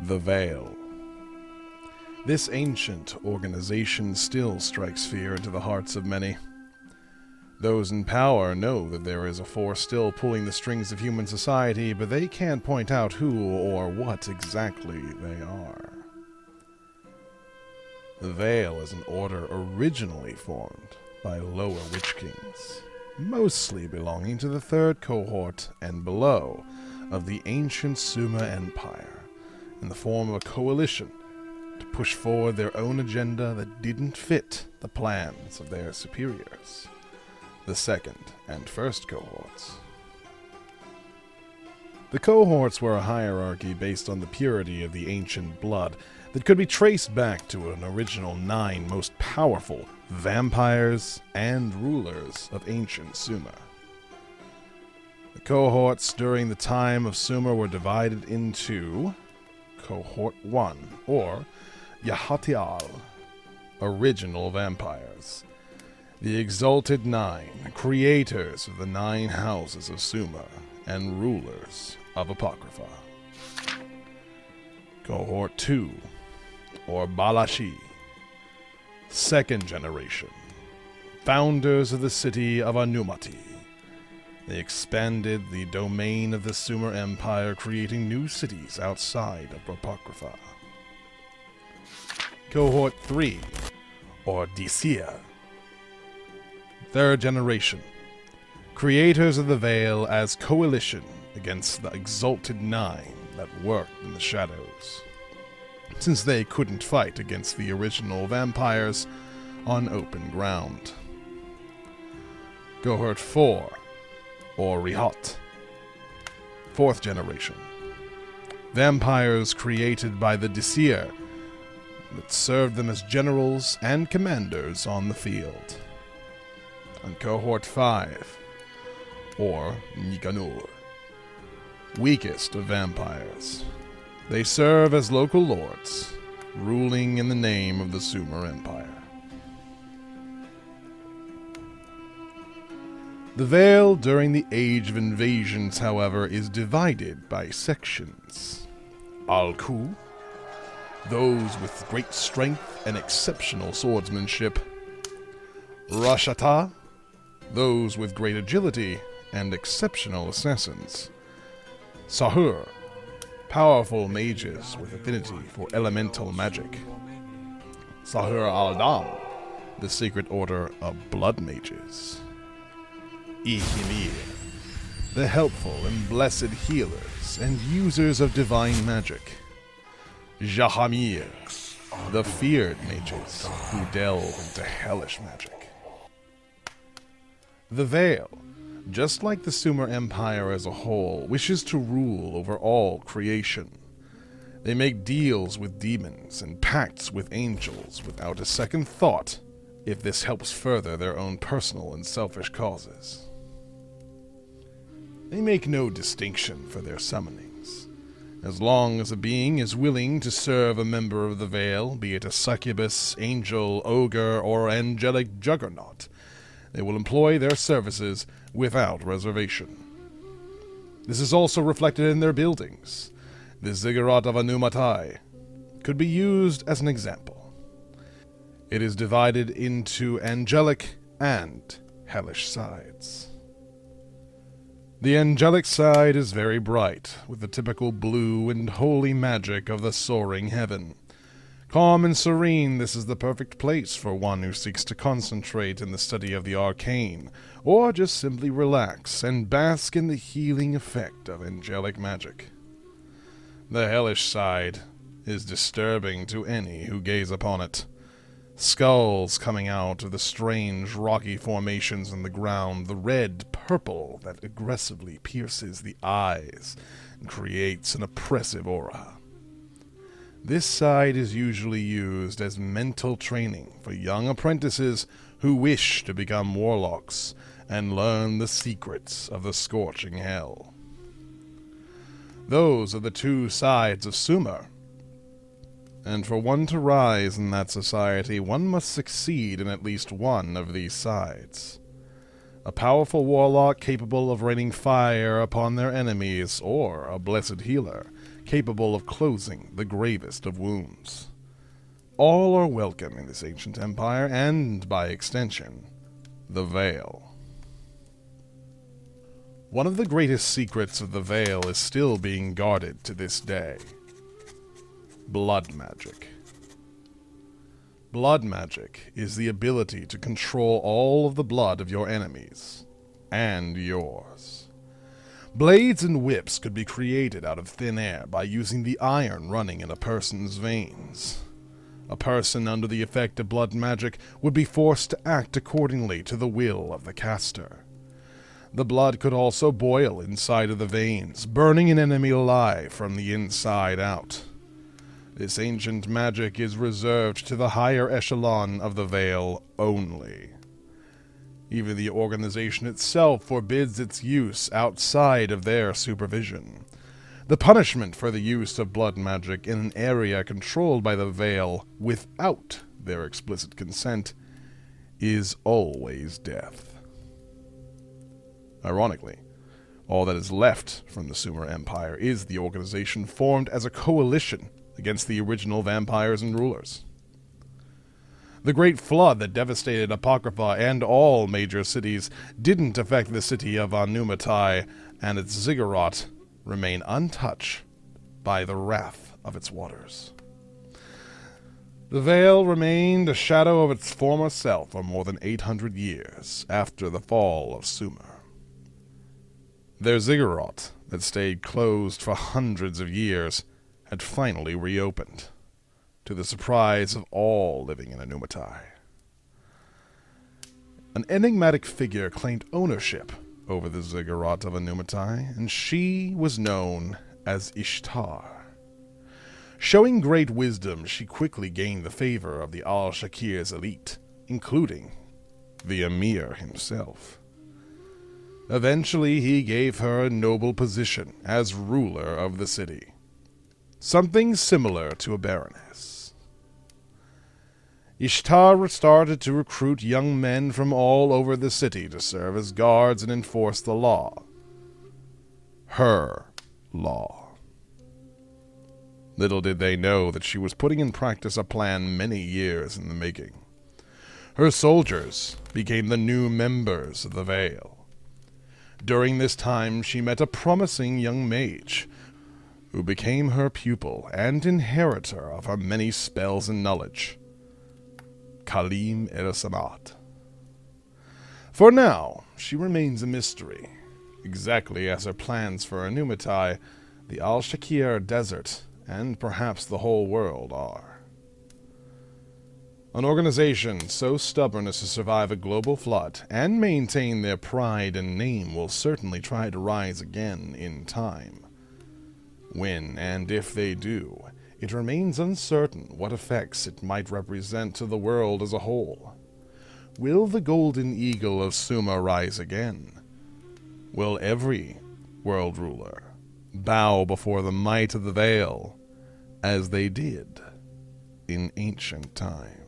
The Veil. This ancient organization still strikes fear into the hearts of many. Those in power know that there is a force still pulling the strings of human society, but they can't point out who or what exactly they are. The Veil is an order originally formed by lower witch kings, mostly belonging to the third cohort and below of the ancient Sumer Empire, in the form of a coalition to push forward their own agenda that didn't fit the plans of their superiors, the second and first cohorts. The cohorts were a hierarchy based on the purity of the ancient blood that could be traced back to an original 9 most powerful vampires and rulers of ancient Sumer. The cohorts during the time of Sumer were divided into Cohort 1, or Yahatial, original vampires, the Exalted 9, creators of the 9 houses of Sumer and rulers of Apocrypha. Cohort 2, or Balashi, second generation, founders of the city of Anumati. They expanded the domain of the Sumer Empire, creating new cities outside of Apocrypha. Cohort 3, or Disia, third generation, creators of the Veil as coalition against the Exalted 9 that worked in the shadows, since they couldn't fight against the original vampires on open ground. Cohort 4, or Rihat, fourth generation, vampires created by the Disir that served them as generals and commanders on the field. And Cohort 5, or Nikanur, weakest of vampires. They serve as local lords, ruling in the name of the Sumer Empire. The Veil during the Age of Invasions, however, is divided by sections. Alku, those with great strength and exceptional swordsmanship. Rashata, those with great agility and exceptional assassins. Sahur, powerful mages with affinity for elemental magic. Sahur al-Dam, the secret order of blood mages. Ihimir, the helpful and blessed healers and users of divine magic. Jahamir, the feared mages who delve into hellish magic. The Veil, just like the Sumer Empire as a whole, wishes to rule over all creation. They make deals with demons and pacts with angels without a second thought if this helps further their own personal and selfish causes. They make no distinction for their summonings. As long as a being is willing to serve a member of the Veil, be it a succubus, angel, ogre, or angelic juggernaut, they will employ their services without reservation. This is also reflected in their buildings. The Ziggurat of Anumatai could be used as an example. It is divided into angelic and hellish sides. The angelic side is very bright, with the typical blue and holy magic of the soaring heaven. Calm and serene, this is the perfect place for one who seeks to concentrate in the study of the arcane, or just simply relax and bask in the healing effect of angelic magic. The hellish side is disturbing to any who gaze upon it. Skulls coming out of the strange rocky formations in the ground, the red purple that aggressively pierces the eyes and creates an oppressive aura. This side is usually used as mental training for young apprentices who wish to become warlocks and learn the secrets of the scorching hell. Those are the two sides of Sumer. And for one to rise in that society, one must succeed in at least one of these sides. a powerful warlock capable of raining fire upon their enemies, or a blessed healer capable of closing the gravest of wounds. All are welcome in this ancient empire, and, by extension, the Vale. One of the greatest secrets of the Vale is still being guarded to this day. Blood magic. Blood magic is the ability to control all of the blood of your enemies, and yours. Blades and whips could be created out of thin air by using the iron running in a person's veins. A person under the effect of blood magic would be forced to act accordingly to the will of the caster. The blood could also boil inside of the veins, burning an enemy alive from the inside out. This ancient magic is reserved to the higher echelon of the Vale only. Even the organization itself forbids its use outside of their supervision. The punishment for the use of blood magic in an area controlled by the Vale without their explicit consent is always death. Ironically, all that is left from the Sumer Empire is the organization formed as a coalition against the original vampires and rulers. The Great Flood that devastated Apocrypha and all major cities didn't affect the city of Anumatai, and its ziggurat remain untouched by the wrath of its waters. The Vale remained a shadow of its former self for more than 800 years after the fall of Sumer. Their ziggurat, that stayed closed for hundreds of years, had finally reopened, to the surprise of all living in Anumatai. An enigmatic figure claimed ownership over the ziggurat of Anumatai, and she was known as Ishtar. Showing great wisdom, she quickly gained the favor of the Al-Shakir's elite, including the Emir himself. Eventually, he gave her a noble position as ruler of the city, something similar to a baroness. Ishtar started to recruit young men from all over the city to serve as guards and enforce the law. Her law. Little did they know that she was putting in practice a plan many years in the making. Her soldiers became the new members of the Vale. During this time, she met a promising young mage, who became her pupil and inheritor of her many spells and knowledge, Kalim el-Samad. For now, she remains a mystery, exactly as her plans for Anumatai, the Al-Shakir Desert, and perhaps the whole world are. An organization so stubborn as to survive a global flood and maintain their pride and name will certainly try to rise again in time. When and if they do, it remains uncertain what effects it might represent to the world as a whole. Will the Golden Eagle of Sumer rise again? Will every world ruler bow before the might of the Vale, as they did in ancient times?